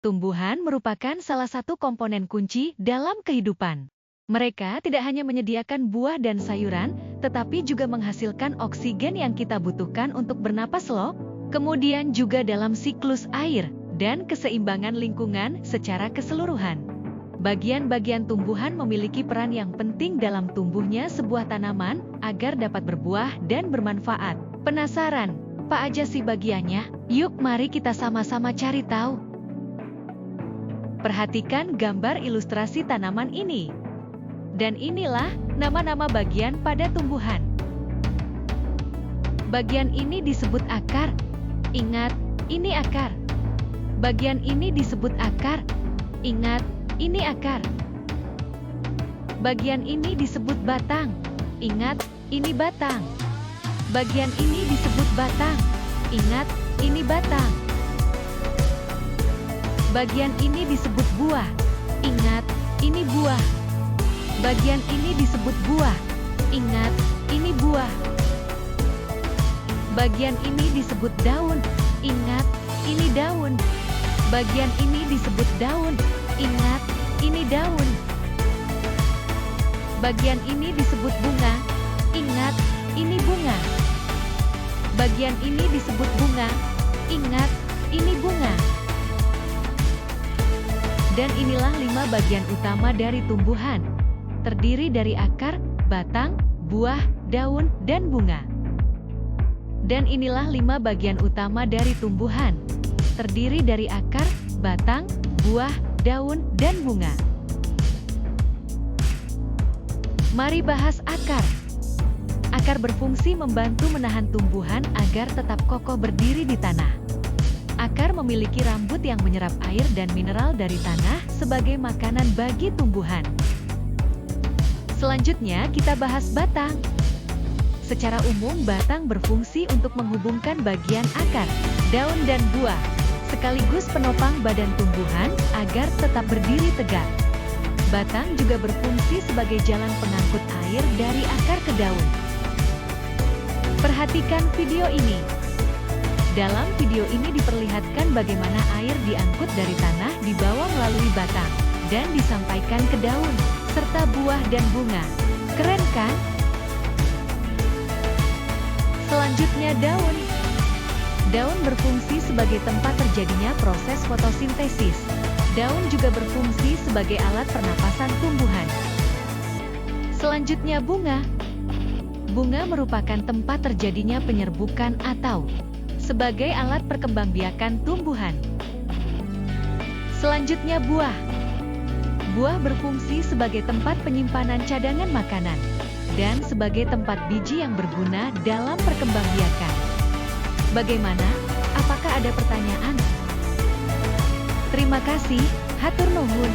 Tumbuhan merupakan salah satu komponen kunci dalam kehidupan. Mereka tidak hanya menyediakan buah dan sayuran, tetapi juga menghasilkan oksigen yang kita butuhkan untuk bernapas loh. Kemudian juga dalam siklus air dan keseimbangan lingkungan secara keseluruhan. Bagian-bagian tumbuhan memiliki peran yang penting dalam tumbuhnya sebuah tanaman agar dapat berbuah dan bermanfaat. Penasaran? Apa aja sih bagiannya? Yuk mari kita sama-sama cari tahu. Perhatikan gambar ilustrasi tanaman ini. Dan inilah nama-nama bagian pada tumbuhan. Bagian ini disebut akar. Ingat, ini akar. Bagian ini disebut akar. Ingat, ini akar. Bagian ini disebut batang. Ingat, ini batang. Bagian ini disebut batang. Ingat, ini batang. Bagian ini disebut buah. Ingat, ini buah. Bagian ini disebut buah. Ingat, ini buah. Bagian ini disebut daun. Ingat, ini daun. Bagian ini disebut daun. Ingat, ini daun. Bagian ini disebut bunga. Ingat, ini bunga. Bagian ini disebut bunga. Ingat, ini bunga. Dan inilah 5 bagian utama dari tumbuhan. Terdiri dari akar, batang, buah, daun, dan bunga. Dan inilah 5 bagian utama dari tumbuhan. Terdiri dari akar, batang, buah, daun, dan bunga. Mari bahas akar. Akar berfungsi membantu menahan tumbuhan agar tetap kokoh berdiri di tanah. Akar memiliki rambut yang menyerap air dan mineral dari tanah sebagai makanan bagi tumbuhan. Selanjutnya kita bahas batang. Secara umum batang berfungsi untuk menghubungkan bagian akar, daun dan buah, sekaligus penopang badan tumbuhan agar tetap berdiri tegak. Batang juga berfungsi sebagai jalan pengangkut air dari akar ke daun. Perhatikan video ini. Dalam video ini diperlihatkan bagaimana air diangkut dari tanah dibawa melalui batang dan disampaikan ke daun, serta buah dan bunga. Keren kan? Selanjutnya daun. Daun berfungsi sebagai tempat terjadinya proses fotosintesis. Daun juga berfungsi sebagai alat pernapasan tumbuhan. Selanjutnya bunga. Bunga merupakan tempat terjadinya penyerbukan atau sebagai alat perkembangbiakan tumbuhan. Selanjutnya buah. Buah berfungsi sebagai tempat penyimpanan cadangan makanan dan sebagai tempat biji yang berguna dalam perkembangbiakan. Bagaimana? Apakah ada pertanyaan? Terima kasih, hatur nuhun.